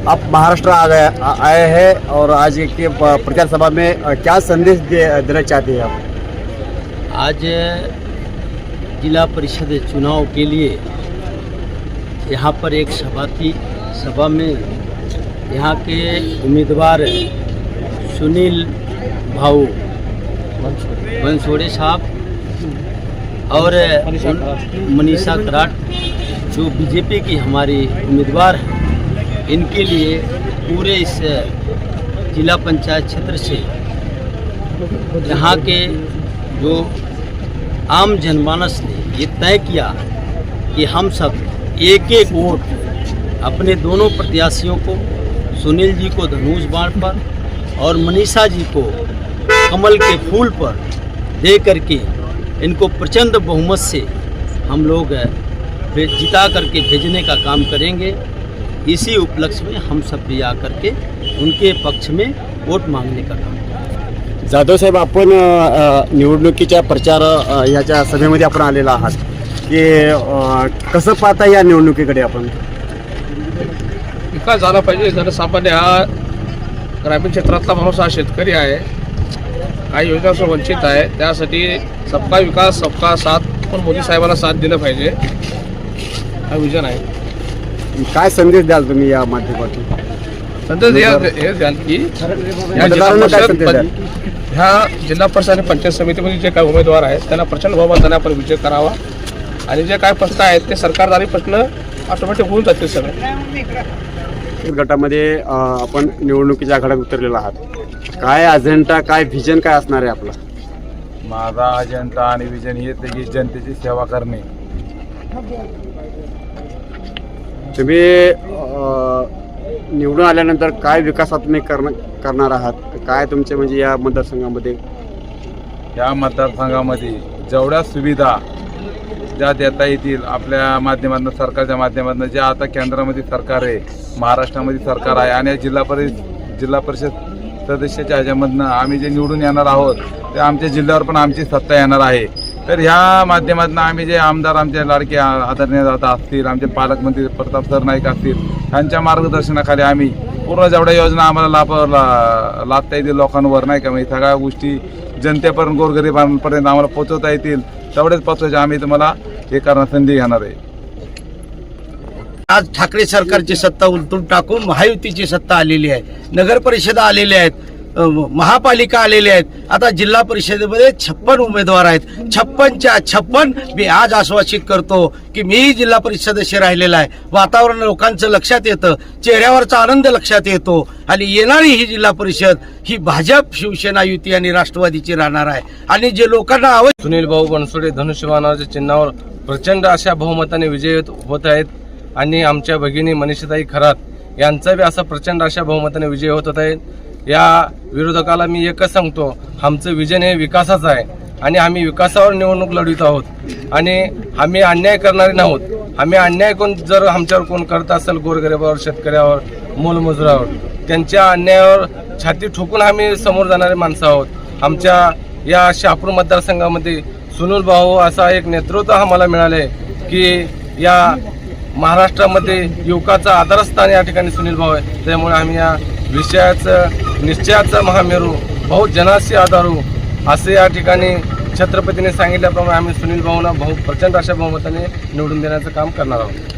आप महाराष्ट्र आए हैं और आज के प्रचार सभा में क्या संदेश देना चाहते हैं आप? आज जिला परिषद चुनाव के लिए यहाँ पर एक सभा थी। सभा में यहाँ के उम्मीदवार सुनील भाऊ बनसोड़े साहब और मनीषा कराट जो बीजेपी की हमारी उम्मीदवार हैं, इनके लिए पूरे इस जिला पंचायत क्षेत्र से यहाँ के जो आम जनमानस ने ये तय किया कि हम सब एक एक वोट अपने दोनों प्रत्याशियों को, सुनील जी को धनुष बाण पर और मनीषा जी को कमल के फूल पर दे करके इनको प्रचंड बहुमत से हम लोग जिता करके भेजने का काम करेंगे। इसी उपलक्ष्य में हम सब भी आकर के उनके पक्ष में वोट मांगने का काम करेंगे। जाधव साहेब, आपण निवडणुकीच्या प्रचार याच्या सभेमध्ये आपण आलेला आहात की कसं पाहता या निवडणुकीकडे आपण? विकास झाला पाहिजे। जनसामान्य हा ग्रामीण क्षेत्रातला माणूस हा शेतकरी आहे, काही योजनांपासून वंचित आहे। त्यासाठी सबका विकास सबका साथ पण मोदी साहेबांना साथ दिलं पाहिजे, हा विजन आहे। काय संदेश द्याल तुम्ही या माध्यमातून? संदेश हे द्याल की ह्या जिल्हा परिषद आणि पंचायत समितीमध्ये जे काही उमेदवार आहेत त्यांना प्रचंड बहुमताने आपण विजय करावा आणि जे काय प्रश्न आहेत ते सरकारद्वारे प्रश्न ऑटोमॅटिक होऊन जातील सगळे। गटामध्ये आपण निवडणुकीच्या आघाड्यात उतरलेला आहात, काय अजेंडा, काय व्हिजन काय असणार आहे आपला? माझा अजेंडा आणि विजन हे की जनतेची सेवा करणे। तुम्ही निवडून आल्यानंतर काय विकासात्मक करणार आहात? काय तुमचे म्हणजे या मतदारसंघामध्ये? या मतदारसंघामध्ये जेवढ्या सुविधा ज्या देता येतील आपल्या माध्यमातून, सरकारच्या माध्यमातून, जे आता केंद्रामध्ये सरकार आहे, महाराष्ट्रामध्ये सरकार आहे आणि जिल्हा परिषद सदस्याच्या ह्याच्यामधनं आम्ही जे निवडून येणार आहोत ते आमच्या जिल्ह्यावर पण आमची सत्ता येणार आहे। तर ह्या माध्यमातून आम्ही जे आमदार आमचे लाडके आदरणीय दादा असतील, आमचे पालकमंत्री प्रताप सर नाईक असतील, यांच्या मार्गदर्शनाखाली आम्ही पूर्ण जेवढ्या योजना आम्हाला लाभता येतील लोकांवर, नाही का, म्हणजे सगळ्या गोष्टी जनतेपर्यंत, गोरगरिबांपर्यंत आम्हाला पोहोचवता येतील तेवढेच पोहोचायचे आम्ही तुम्हाला हे करण्याची संधी घेणार आहे। आज ठाकरे सरकारची सत्ता उलटून टाकून महायुतीची सत्ता आलेली आहे, नगर परिषदा आलेल्या आहेत, महापालिका आलेल्या आहेत। आता जिल्हा परिषदेमध्ये 56 उमेदवार आहेत। 56च्या 56 मी आज आश्वासित करतो की मी जिल्हा परिषद सदस्य राहिलेला आहे। वातावरण लोकांचं लक्षात येतं, चेहऱ्यावरचा आनंद लक्षात येतो आणि येणारी ही जिल्हा परिषद ही भाजप, शिवसेना युती आणि राष्ट्रवादीची राहणार आहे। आणि जे लोकांना आवश्यक सुनील भाऊ बनसोडे धनुष्यबाणाच्या चिन्हावर प्रचंड अशा बहुमताने विजय होत आहेत आणि आमच्या भगिनी मनीषाताई खरात यांचा बी असा प्रचंड अशा बहुमताने विजय होत आहे। या विरोधकाला मी एकच सांगतो, आमचं विजन हे विकासाचं आहे आणि आम्ही विकासावर निवडणूक लढवित आहोत आणि आम्ही अन्याय करणारे नाहोत। आम्ही अन्याय जर आमच्यावर कोण करत असेल, गोरगरिबावर, शेतकऱ्यावर, मोलमजुरावर, त्यांच्या अन्यायावर छाती ठोकून आम्ही समोर जाणारे माणसं आहोत। आमच्या या शहापूर मतदारसंघामध्ये सुनील भाऊ असा एक नेतृत्व आम्हाला मिळाले की या महाराष्ट्रामध्ये युवकाचा आधारस्थान या ठिकाणी सुनील भाऊ आहे। त्यामुळे आम्ही या निश्चयाचा महामेरू, बहुत जनासी आधारू असे या ठिकाणी छत्रपतीने सांगितल्याप्रमाणे आम्ही सुनील भाऊंना प्रचंड अशा बहुमताने निवडून देण्याचं काम करणार आहोत।